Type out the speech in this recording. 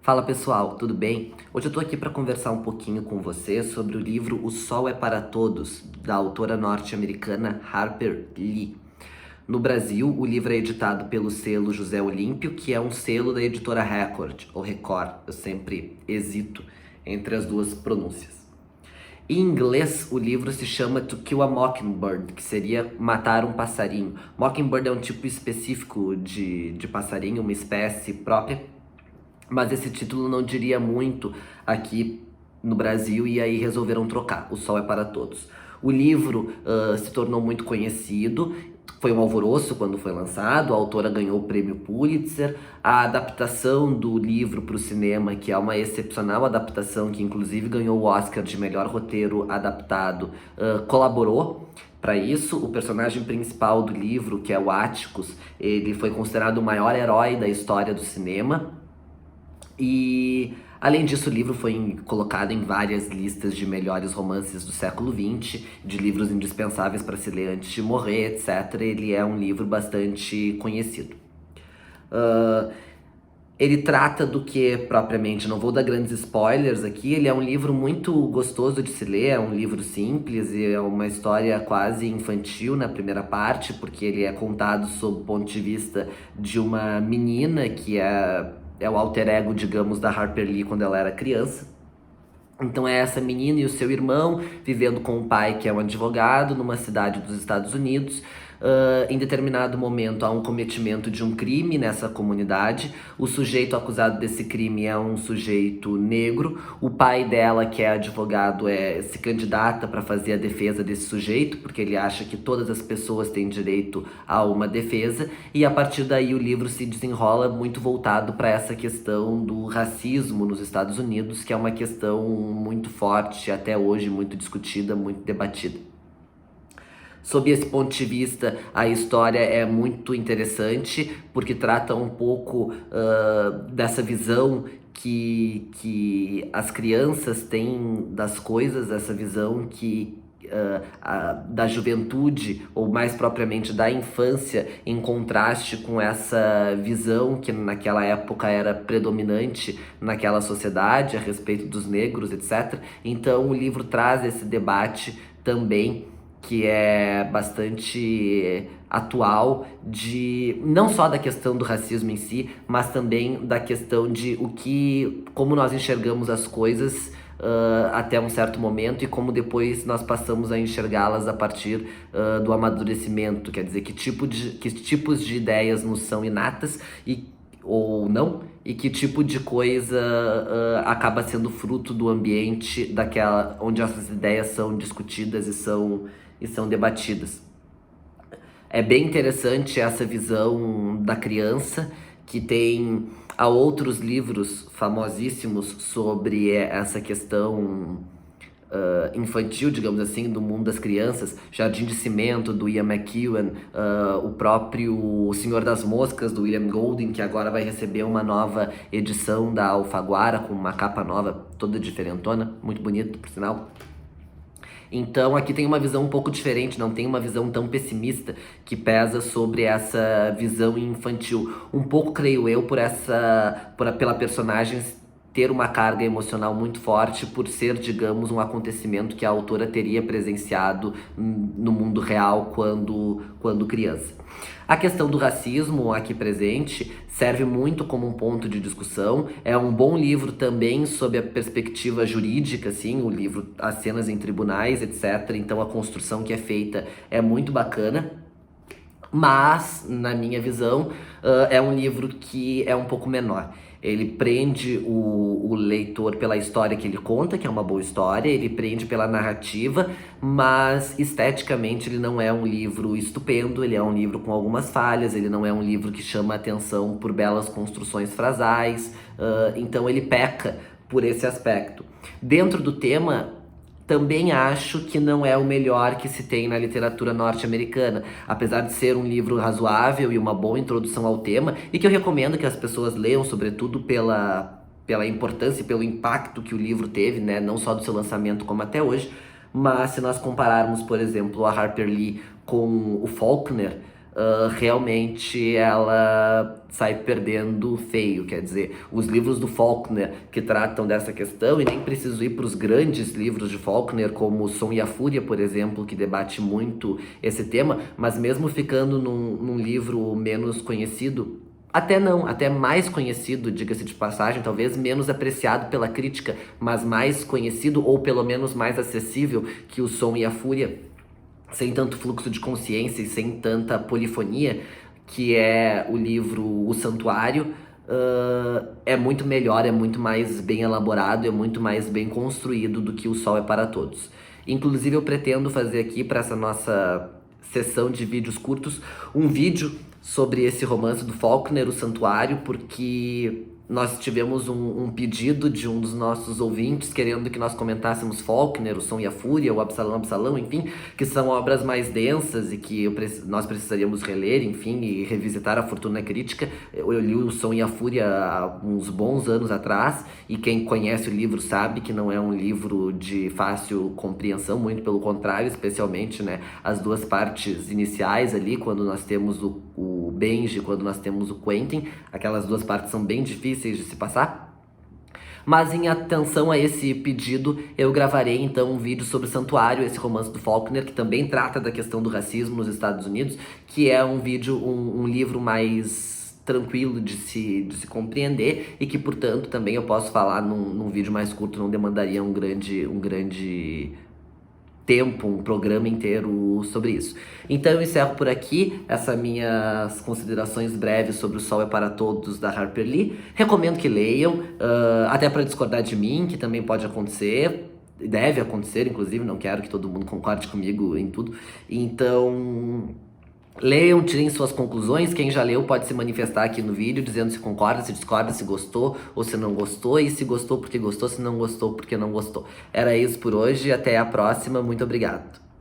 Fala pessoal, tudo bem? Hoje eu tô aqui para conversar um pouquinho com você sobre o livro O Sol é para Todos, da autora norte-americana Harper Lee. No Brasil, o livro é editado pelo selo José Olímpio, que é um selo da editora Record, ou Record, eu sempre hesito entre as duas pronúncias. Em inglês, o livro se chama To Kill a Mockingbird, que seria matar um passarinho. Mockingbird é um tipo específico de passarinho, uma espécie própria, mas esse título não diria muito aqui no Brasil e aí resolveram trocar. O Sol é para Todos. O livro se tornou muito conhecido, foi um alvoroço quando foi lançado, a autora ganhou o prêmio Pulitzer, a adaptação do livro para o cinema, que é uma excepcional adaptação, que inclusive ganhou o Oscar de melhor roteiro adaptado, colaborou para isso. O personagem principal do livro, que é o Atticus, ele foi considerado o maior herói da história do cinema. E, além disso, o livro foi colocado em várias listas de melhores romances do século XX, de livros indispensáveis para se ler antes de morrer, etc. Ele é um livro bastante conhecido. Ele trata do que, propriamente, não vou dar grandes spoilers aqui, ele é um livro muito gostoso de se ler, é um livro simples e é uma história quase infantil na primeira parte, porque ele é contado sob o ponto de vista de uma menina que é o alter ego, digamos, da Harper Lee quando ela era criança. Então é essa menina e o seu irmão vivendo com o pai, que é um advogado, numa cidade dos Estados Unidos. Em determinado momento há um cometimento de um crime nessa comunidade. O sujeito acusado desse crime é um sujeito negro. O pai dela, que é advogado, se candidata para fazer a defesa desse sujeito, porque ele acha que todas as pessoas têm direito a uma defesa. E a partir daí o livro se desenrola muito voltado para essa questão do racismo nos Estados Unidos, que é uma questão muito forte, até hoje muito discutida, muito debatida. Sob esse ponto de vista, a história é muito interessante, porque trata um pouco dessa visão que as crianças têm das coisas, essa visão da juventude, ou mais propriamente da infância, em contraste com essa visão que naquela época era predominante naquela sociedade a respeito dos negros, etc. Então o livro traz esse debate também, que é bastante atual, de não só da questão do racismo em si, mas também da questão de como nós enxergamos as coisas até um certo momento e como depois nós passamos a enxergá-las a partir do amadurecimento. Quer dizer, que tipos de ideias nos são inatas ou não, e que tipo de coisa acaba sendo fruto do ambiente onde essas ideias são discutidas e são debatidas. É bem interessante essa visão da criança, que há outros livros famosíssimos sobre essa questão infantil, digamos assim, do mundo das crianças. Jardim de Cimento, do Ian McEwan, o próprio O Senhor das Moscas, do William Golding, que agora vai receber uma nova edição da Alfaguara, com uma capa nova, toda diferentona, muito bonito, por sinal. Então aqui tem uma visão um pouco diferente, não tem uma visão tão pessimista que pesa sobre essa visão infantil. Um pouco, creio eu, pela personagem ter uma carga emocional muito forte, por ser, digamos, um acontecimento que a autora teria presenciado no mundo real quando criança. A questão do racismo aqui presente serve muito como um ponto de discussão. É um bom livro também sob a perspectiva jurídica, assim, o livro, as cenas em tribunais, etc. Então a construção que é feita é muito bacana. Mas, na minha visão, é um livro que é um pouco menor. Ele prende o leitor pela história que ele conta, que é uma boa história, ele prende pela narrativa, mas esteticamente ele não é um livro estupendo, ele é um livro com algumas falhas, ele não é um livro que chama atenção por belas construções frasais, então ele peca por esse aspecto. Dentro do tema, também acho que não é o melhor que se tem na literatura norte-americana, apesar de ser um livro razoável e uma boa introdução ao tema, e que eu recomendo que as pessoas leiam, sobretudo pela importância e pelo impacto que o livro teve, né? Não só do seu lançamento como até hoje, mas se nós compararmos, por exemplo, a Harper Lee com o Faulkner, realmente ela sai perdendo feio. Quer dizer, os livros do Faulkner que tratam dessa questão, e nem preciso ir para os grandes livros de Faulkner, como O Som e a Fúria, por exemplo, que debate muito esse tema, mas mesmo ficando num livro menos conhecido, até não, até mais conhecido, diga-se de passagem, talvez menos apreciado pela crítica, mas mais conhecido, ou pelo menos mais acessível que O Som e a Fúria, sem tanto fluxo de consciência e sem tanta polifonia, que é o livro O Santuário. É muito melhor, é muito mais bem elaborado, é muito mais bem construído do que O Sol é para Todos. Inclusive eu pretendo fazer aqui para essa nossa sessão de vídeos curtos um vídeo sobre esse romance do Faulkner, O Santuário, porque nós tivemos um pedido de um dos nossos ouvintes querendo que nós comentássemos Faulkner, O Som e a Fúria, o Absalão, Absalão, enfim, que são obras mais densas e que nós precisaríamos reler, enfim, e revisitar a fortuna crítica. Eu li O Som e a Fúria há uns bons anos atrás, e quem conhece o livro sabe que não é um livro de fácil compreensão, muito pelo contrário, especialmente, né, as duas partes iniciais ali, quando nós temos o Benji, quando nós temos o Quentin, aquelas duas partes são bem difíceis de se passar. Mas em atenção a esse pedido, eu gravarei então um vídeo sobre o Santuário, esse romance do Faulkner, que também trata da questão do racismo nos Estados Unidos, que é um vídeo, um livro mais tranquilo de se compreender, e que, portanto, também eu posso falar num vídeo mais curto, não demandaria um grande tempo, um programa inteiro sobre isso. Então eu encerro por aqui essas minhas considerações breves sobre O Sol é para Todos, da Harper Lee. Recomendo que leiam, até para discordar de mim, que também pode acontecer, deve acontecer, inclusive, não quero que todo mundo concorde comigo em tudo. Então, leiam, tirem suas conclusões. Quem já leu pode se manifestar aqui no vídeo, dizendo se concorda, se discorda, se gostou ou se não gostou, e se gostou porque gostou, se não gostou porque não gostou. Era isso por hoje, até a próxima, muito obrigado.